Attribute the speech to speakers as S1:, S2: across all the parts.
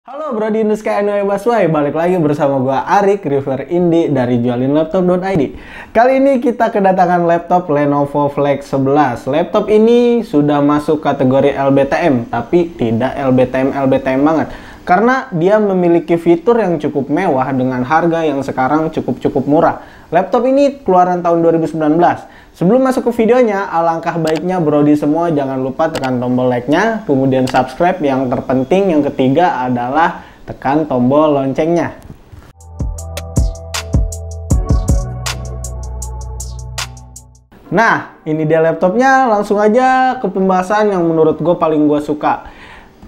S1: Halo Bro di Induska Anyway Baswai, balik lagi bersama gua Arik, reviewer indie dari jualinlaptop.id. Kali ini kita kedatangan laptop Lenovo Flex 11. Laptop ini sudah masuk kategori LBTM, tapi tidak LBTM banget. Karena dia memiliki fitur yang cukup mewah dengan harga yang sekarang cukup murah. Laptop ini keluaran tahun 2019. Sebelum masuk ke videonya, alangkah baiknya Brodi semua jangan lupa tekan tombol like-nya, kemudian subscribe. Yang terpenting, yang ketiga adalah tekan tombol loncengnya. Nah, ini dia laptopnya. Langsung aja ke pembahasan yang menurut gue paling gue suka.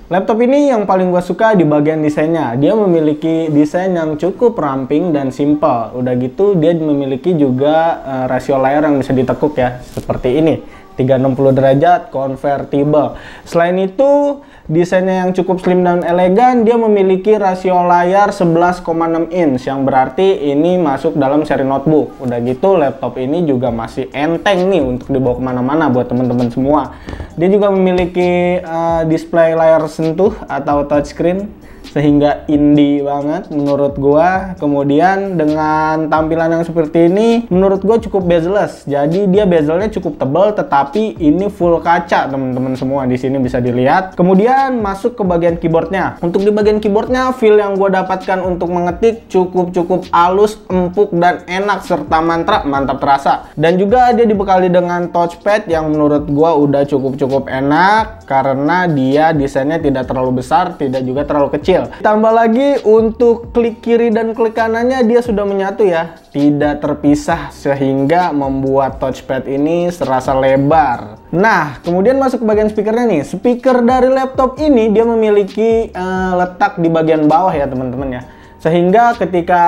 S1: Laptop ini yang paling gue suka di bagian desainnya. Dia memiliki desain yang cukup ramping dan simple. Udah gitu dia memiliki juga rasio layar yang bisa ditekuk ya, seperti ini. 360 derajat convertible. Selain itu, desainnya yang cukup slim dan elegan, dia memiliki rasio layar 11,6 inch yang berarti ini masuk dalam seri notebook. Udah gitu laptop ini juga masih enteng nih untuk dibawa kemana-mana buat teman-teman semua. Dia juga memiliki display layar sentuh atau touchscreen sehingga indie banget menurut gua. Kemudian dengan tampilan yang seperti ini menurut gua cukup bezel-less. Jadi dia bezelnya cukup tebal, tetapi ini full kaca teman-teman semua, di sini bisa dilihat. Kemudian masuk ke bagian keyboardnya. Untuk di bagian keyboardnya, feel yang gua dapatkan untuk mengetik cukup halus, empuk dan enak serta mantap terasa. Dan juga dia dibekali dengan touchpad yang menurut gua udah cukup enak karena dia desainnya tidak terlalu besar, tidak juga terlalu kecil. Tambah lagi untuk klik kiri dan klik kanannya dia sudah menyatu ya, tidak terpisah sehingga membuat touchpad ini serasa lebar. Nah, kemudian masuk ke bagian speakernya nih. Speaker dari laptop ini dia memiliki letak di bagian bawah ya teman-teman ya. Sehingga ketika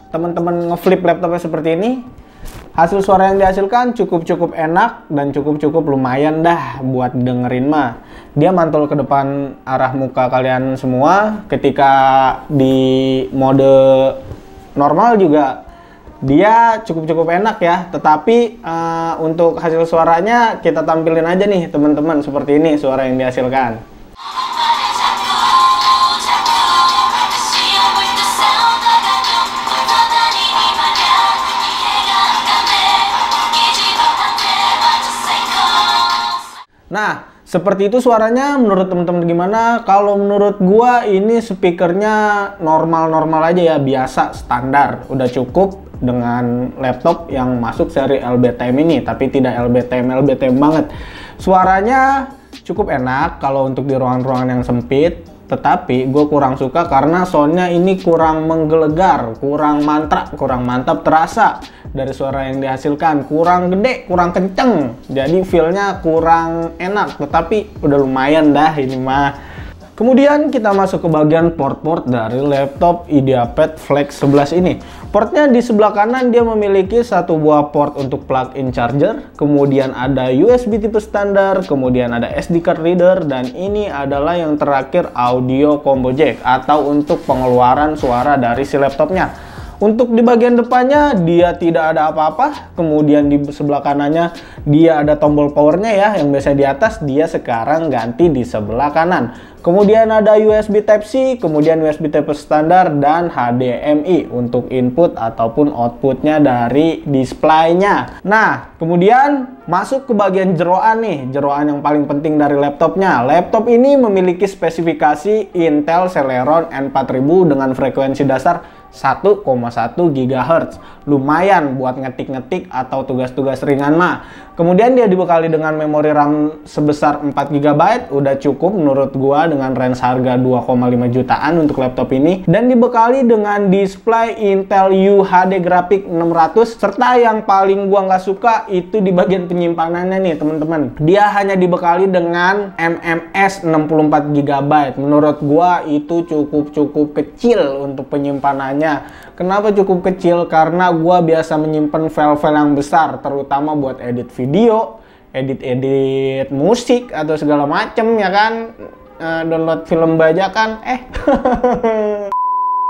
S1: teman-teman ngeflip laptopnya seperti ini, hasil suara yang dihasilkan cukup enak dan cukup lumayan dah buat dengerin mah. Dia mantul ke depan arah muka kalian semua. Ketika di mode normal juga dia cukup enak ya. Tetapi untuk hasil suaranya kita tampilin aja nih teman-teman, seperti ini suara yang dihasilkan. Nah, seperti itu suaranya. Menurut teman-teman gimana? Kalau menurut gua ini speakernya normal aja ya, biasa, standar. Udah cukup dengan laptop yang masuk seri LBTM ini, tapi tidak LBTM banget. Suaranya cukup enak kalau untuk di ruangan-ruangan yang sempit. Tetapi gue kurang suka karena soundnya ini kurang menggelegar, kurang mantap terasa dari suara yang dihasilkan, kurang gede, kurang kenceng, jadi feelnya kurang enak. Tetapi udah lumayan dah ini mah. Kemudian kita masuk ke bagian port dari laptop IdeaPad Flex 11 ini. Portnya di sebelah kanan dia memiliki satu buah port untuk plug-in charger, kemudian ada USB tipe standar, kemudian ada SD card reader, dan ini adalah yang terakhir audio combo jack atau untuk pengeluaran suara dari si laptopnya. Untuk di bagian depannya dia tidak ada apa-apa. Kemudian di sebelah kanannya dia ada tombol powernya ya, yang biasa di atas, dia sekarang ganti di sebelah kanan. Kemudian ada USB Type-C, kemudian USB Type standar, dan HDMI untuk input ataupun outputnya dari displaynya. Nah, kemudian masuk ke bagian jeroan nih, jeroan yang paling penting dari laptopnya. Laptop ini memiliki spesifikasi Intel Celeron N4000 dengan frekuensi dasar 1,1 GHz. Lumayan buat ngetik-ngetik atau tugas-tugas ringan mah. Kemudian dia dibekali dengan memori RAM sebesar 4 GB, udah cukup menurut gua dengan range harga 2,5 jutaan untuk laptop ini. Dan dibekali dengan display Intel UHD Graphics 600, serta yang paling gua nggak suka itu di bagian penyimpanannya nih teman-teman. Dia hanya dibekali dengan MMS 64 GB. Menurut gua itu cukup kecil untuk penyimpanannya. Kenapa cukup kecil? Karena gua biasa menyimpan file-file yang besar, terutama buat edit video, edit musik atau segala macem ya kan, download film bajakan.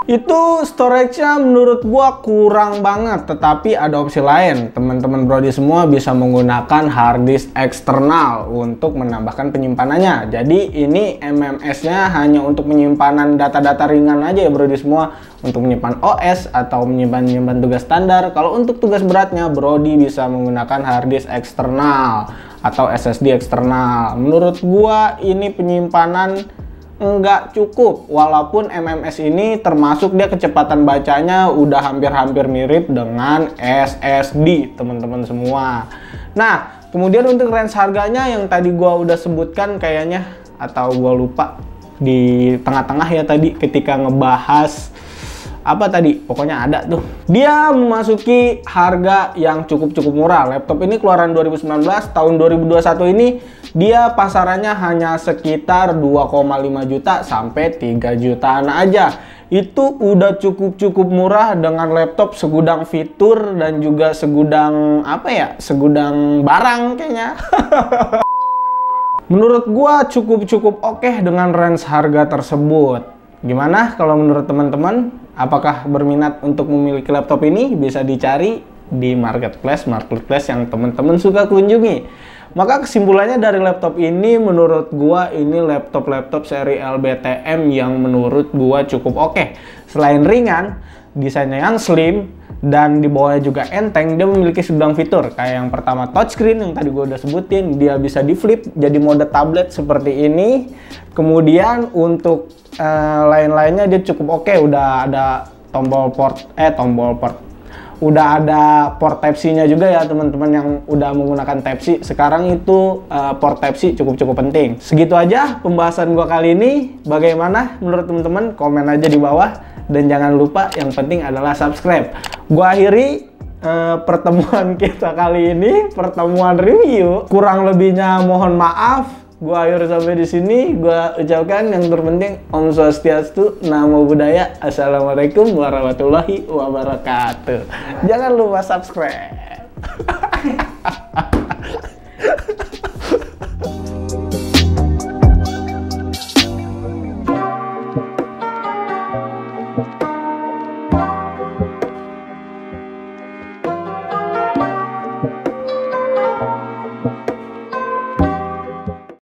S1: Itu storage-nya menurut gua kurang banget, tetapi ada opsi lain. Teman-teman Brodi semua bisa menggunakan hard disk eksternal untuk menambahkan penyimpanannya. Jadi ini MMS-nya hanya untuk penyimpanan data-data ringan aja ya Brodi semua, untuk menyimpan OS atau menyimpan tugas standar. Kalau untuk tugas beratnya Brodi bisa menggunakan hard disk eksternal atau SSD eksternal. Menurut gua ini penyimpanan nggak cukup, walaupun MMS ini termasuk dia kecepatan bacanya udah hampir-hampir mirip dengan SSD teman-teman semua. Nah, kemudian untuk range harganya yang tadi gua udah sebutkan kayaknya, atau gua lupa di tengah-tengah ya tadi ketika ngebahas apa tadi, pokoknya ada tuh. Dia memasuki harga yang cukup murah. Laptop ini keluaran 2019, tahun 2021 ini dia pasarannya hanya sekitar 2,5 juta sampai 3 jutaan aja. Itu udah cukup murah dengan laptop segudang fitur dan juga segudang apa ya, segudang barang kayaknya. Menurut gua cukup oke dengan range harga tersebut. Gimana kalau menurut teman-teman? Apakah berminat untuk memiliki laptop ini? Bisa dicari di marketplace yang teman-teman suka kunjungi. Maka kesimpulannya dari laptop ini, menurut gua ini laptop seri LBTM yang menurut gua cukup oke. Selain ringan, desainnya yang slim, dan di bawahnya juga enteng, dia memiliki segudang fitur. Kayak yang pertama touchscreen yang tadi gua udah sebutin, dia bisa di flip jadi mode tablet seperti ini. Kemudian untuk lain-lainnya dia cukup oke, udah ada udah ada port Type-C-nya juga ya teman-teman yang udah menggunakan Type-C. Sekarang itu port Type-C cukup penting. Segitu aja pembahasan gua kali ini. Bagaimana menurut teman-teman? Komen aja di bawah. Dan jangan lupa yang penting adalah subscribe. Gua akhiri pertemuan kita kali ini, pertemuan review. Kurang lebihnya mohon maaf. Gua akhir sampai di sini. Gua ucapkan yang terpenting Om Swastiastu, Namo Buddhaya, Assalamualaikum warahmatullahi wabarakatuh. Jangan lupa subscribe.